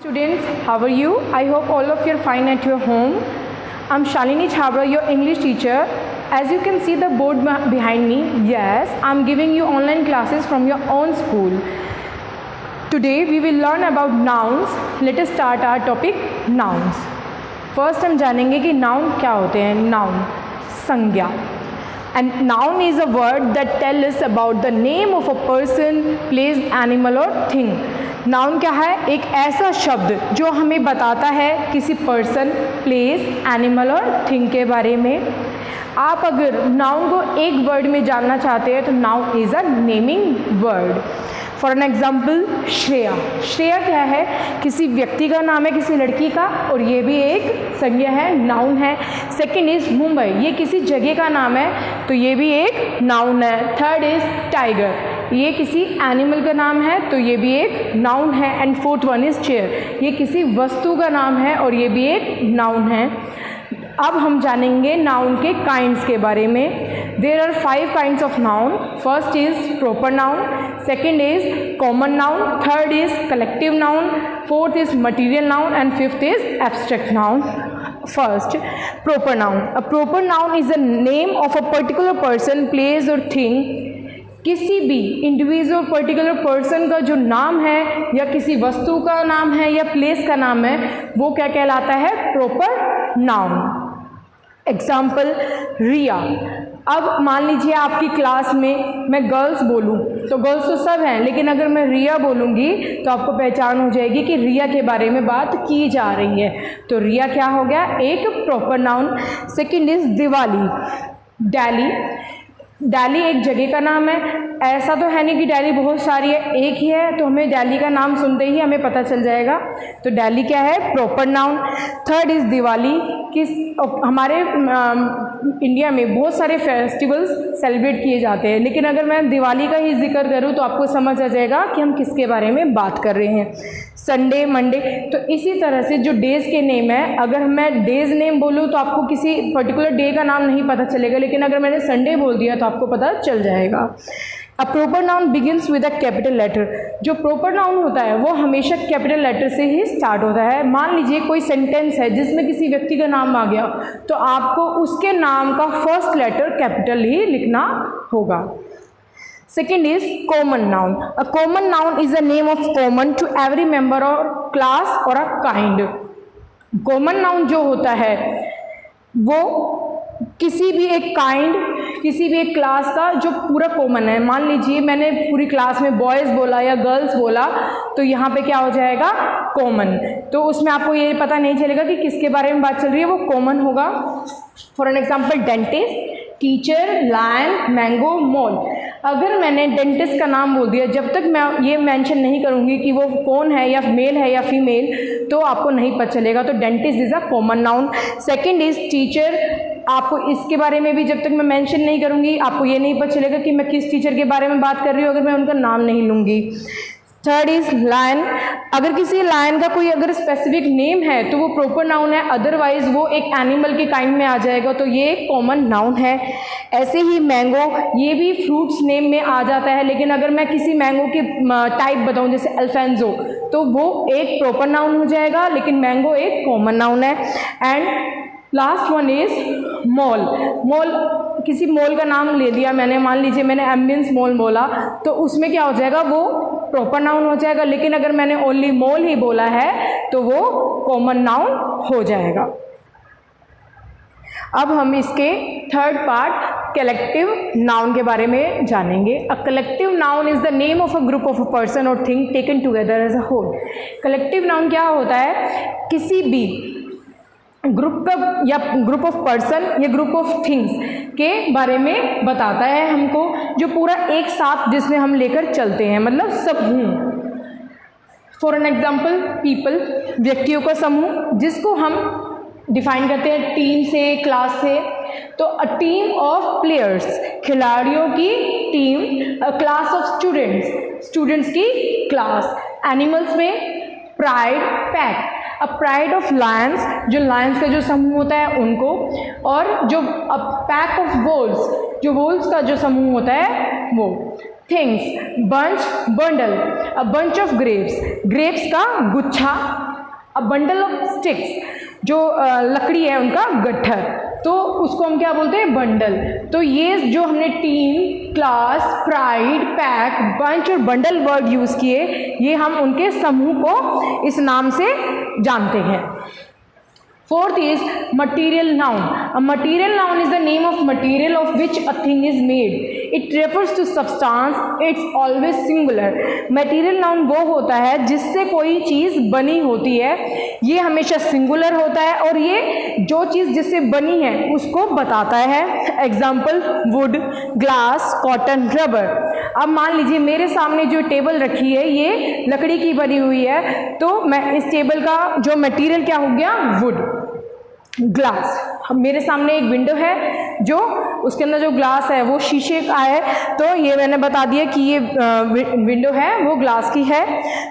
Students, how are you? I hope all of you are fine at your home. I'm Shalini Chhabra, your English teacher. As you can see the board behind me, yes, I'm giving you online classes from your own school. Today we will learn about nouns. Let us start our topic, nouns. First हम जानेंगे कि noun क्या होते हैं. Noun, संज्ञा. And noun is a word that tells us about the name of a person, place, animal or thing. Noun क्या है? एक ऐसा शब्द जो हमें बताता है किसी पर्सन, प्लेस, एनिमल और थिंग के बारे में. आप अगर नाउन को एक वर्ड में जानना चाहते हैं तो noun is a naming word. For an example, Shreya. Shreya क्या है? किसी व्यक्ति का नाम है, किसी लड़की का, और ये भी एक संज्ञा है, नाउन है. Second is Mumbai. ये किसी जगह का नाम है तो ये भी एक नाउन है. Third is tiger. ये किसी एनिमल का नाम है तो ये भी एक नाउन है. And fourth one is chair. ये किसी वस्तु का नाम है और ये भी एक नाउन है. अब हम जानेंगे नाउन के काइंड्स के बारे में. There are 5 kinds of noun. First is proper noun, second is common noun, third is collective noun, fourth is material noun and fifth is abstract noun. First, proper noun. A proper noun is the name of a particular person, place or thing. किसी भी individual particular person का जो नाम है या किसी वस्तु का नाम है या प्लेस का नाम है वो क्या कहलाता है? Proper noun. एग्जाम्पल, रिया. अब मान लीजिए आपकी क्लास में मैं गर्ल्स बोलूं तो गर्ल्स तो सब हैं, लेकिन अगर मैं रिया बोलूँगी तो आपको पहचान हो जाएगी कि रिया के बारे में बात की जा रही है. तो रिया क्या हो गया? एक proper noun. Second is Diwali. Delhi. Delhi एक जगह का नाम है. ऐसा तो है नहीं कि दिल्ली बहुत सारी है, एक ही है, तो हमें दिल्ली का नाम सुनते ही हमें पता चल जाएगा. तो दिल्ली क्या है? Proper noun. Third is Diwali. हमारे इंडिया में बहुत सारे फेस्टिवल्स सेलिब्रेट किए जाते हैं, लेकिन अगर मैं दिवाली का ही जिक्र करूं तो आपको समझ आ जाएगा कि हम किसके बारे में बात कर रहे हैं. Sunday, Monday. तो इसी तरह से जो डेज़ के नेम है, अगर मैं डेज़ नेम बोलूं तो आपको किसी पर्टिकुलर डे का नाम नहीं पता चलेगा, लेकिन अगर मैंने संडे बोल दिया तो आपको पता चल जाएगा. A proper noun begins with a capital letter. जो प्रॉपर नाउन होता है वो हमेशा कैपिटल लेटर से ही स्टार्ट होता है. मान लीजिए कोई सेंटेंस है जिसमें किसी व्यक्ति का नाम आ गया तो आपको उसके नाम का फर्स्ट लेटर कैपिटल ही लिखना होगा. Second is common noun. A common noun is a name of common to every member और क्लास और अ काइंड. कॉमन नाउन जो होता है वो किसी भी एक काइंड, किसी भी एक क्लास का जो पूरा कॉमन है. मान लीजिए मैंने पूरी क्लास में बॉयज़ बोला या गर्ल्स बोला तो यहाँ पे क्या हो जाएगा? कॉमन. तो उसमें आपको ये पता नहीं चलेगा कि किसके बारे में बात चल रही है, वो कॉमन होगा. For an example, dentist, teacher, lion, mango, mall. अगर मैंने डेंटिस्ट का नाम बोल दिया, जब तक मैं ये मेंशन नहीं करूँगी कि वो कौन है या मेल है या फीमेल, तो आपको नहीं पता चलेगा. तो dentist is a common noun. Second is teacher. आपको इसके बारे में भी जब तक मैं मेंशन नहीं करूँगी आपको ये नहीं पता चलेगा कि मैं किस टीचर के बारे में बात कर रही हूँ अगर मैं उनका नाम नहीं लूँगी. Third is lion. अगर किसी लायन का कोई अगर स्पेसिफिक नेम है तो वो प्रॉपर नाउन है, अदरवाइज वो एक एनिमल के काइंड में आ जाएगा, तो ये एक कॉमन नाउन है. ऐसे ही मैंगो, ये भी फ्रूट्स नेम में आ जाता है, लेकिन अगर मैं किसी मैंगो के टाइप बताऊं जैसे अल्फेंजो तो वो एक प्रॉपर नाउन हो जाएगा, लेकिन मैंगो एक कॉमन नाउन है. And last one is mall. Mall, किसी मॉल का नाम ले लिया मैंने, मान लीजिए मैंने एम्बियंस मॉल बोला तो उसमें क्या हो जाएगा? वो प्रॉपर नाउन हो जाएगा, लेकिन अगर मैंने ओनली मॉल ही बोला है तो वो कॉमन नाउन हो जाएगा. अब हम इसके थर्ड पार्ट कलेक्टिव नाउन के बारे में जानेंगे. A collective noun is the name of a group of a person और thing taken together as a whole. Collective noun क्या होता है? किसी भी ग्रुप का या ग्रुप ऑफ पर्सन या ग्रुप ऑफ थिंग्स के बारे में बताता है हमको, जो पूरा एक साथ जिसमें हम लेकर चलते हैं, मतलब समूह. फॉर एन एग्जाम्पल, पीपल, व्यक्तियों का समूह, जिसको हम डिफाइन करते हैं टीम से, क्लास से. तो अ टीम ऑफ प्लेयर्स, खिलाड़ियों की team. A class of students, students की क्लास. एनिमल्स में pride, pack. A pride of Lions, जो लायंस का जो समूह होता है उनको. और जो अ पैक ऑफ वोल्स, जो वोल्स का जो समूह होता है वो. Things, bunch, bundle. A bunch of grapes, grapes का गुच्छा. अ बंडल ऑफ स्टिक्स, जो लकड़ी है उनका गट्ठर, तो उसको हम क्या बोलते हैं, बंडल। तो ये जो हमने team, class, pride, pack, bunch और बंडल वर्ड यूज़ किए, ये हम उनके समूह को इस नाम से जानते हैं। Fourth is material noun. A material noun is the name of material of which a thing is made. It refers to substance. It's always singular. Material noun वो होता है जिससे कोई चीज़ बनी होती है, ये हमेशा सिंगुलर होता है और ये जो चीज़ जिससे बनी है उसको बताता है। Example would, glass, cotton, rubber. अब मान लीजिए मेरे सामने जो टेबल रखी है ये लकड़ी की बनी हुई है, तो मैं इस टेबल का जो मटेरियल क्या हो गया, वुड। ग्लास, अब मेरे सामने एक विंडो है जो उसके अंदर जो ग्लास है वो शीशे का है, तो ये मैंने बता दिया कि ये विंडो है वो ग्लास की है।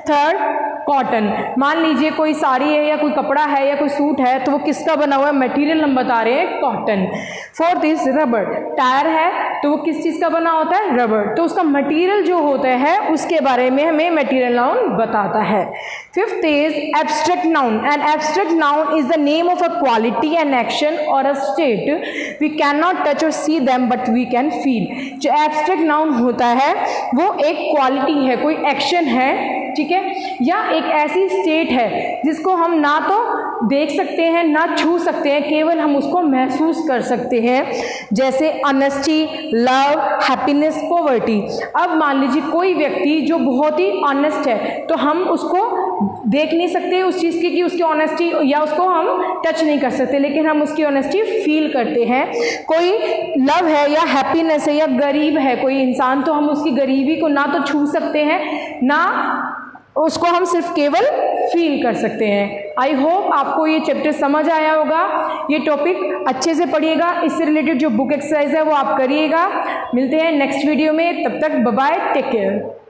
थर्ड, कॉटन, मान लीजिए कोई साड़ी है या कोई कपड़ा है या कोई सूट है, तो वो किसका बना हुआ है, मटेरियल हम बता रहे हैं cotton. Fourth is rubber, tyre है तो वो किस चीज़ का बना होता है, रबर, तो उसका मटेरियल जो होता है उसके बारे में हमें मटेरियल नाउन बताता है। Fifth is abstract noun, and abstract noun is the name of a quality and action और a state, we can not touch और see them but we can feel. जो एब्स्ट्रैक्ट नाउन होता है वो एक quality है, कोई एक्शन है, ठीक है, या एक ऐसी स्टेट है जिसको हम ना तो देख सकते हैं ना छू सकते हैं, केवल हम उसको महसूस कर सकते हैं, जैसे ऑनेस्टी, लव, हैप्पीनेस, पॉवर्टी। अब मान लीजिए कोई व्यक्ति जो बहुत ही ऑनेस्ट है, तो हम उसको देख नहीं सकते उस चीज़ की कि उसकी ऑनेस्टी, या उसको हम टच नहीं कर सकते, लेकिन हम उसकी ऑनेस्टी फील करते हैं। कोई लव है या हैप्पीनेस है या गरीब है कोई इंसान, तो हम उसकी गरीबी को ना तो छू सकते हैं ना उसको हम सिर्फ केवल फील कर सकते हैं। आई होप आपको ये चैप्टर समझ आया होगा। ये टॉपिक अच्छे से पढ़िएगा, इससे रिलेटेड जो बुक एक्सरसाइज है वो आप करिएगा। मिलते हैं नेक्स्ट वीडियो में, तब तक बाय बाय, टेक केयर।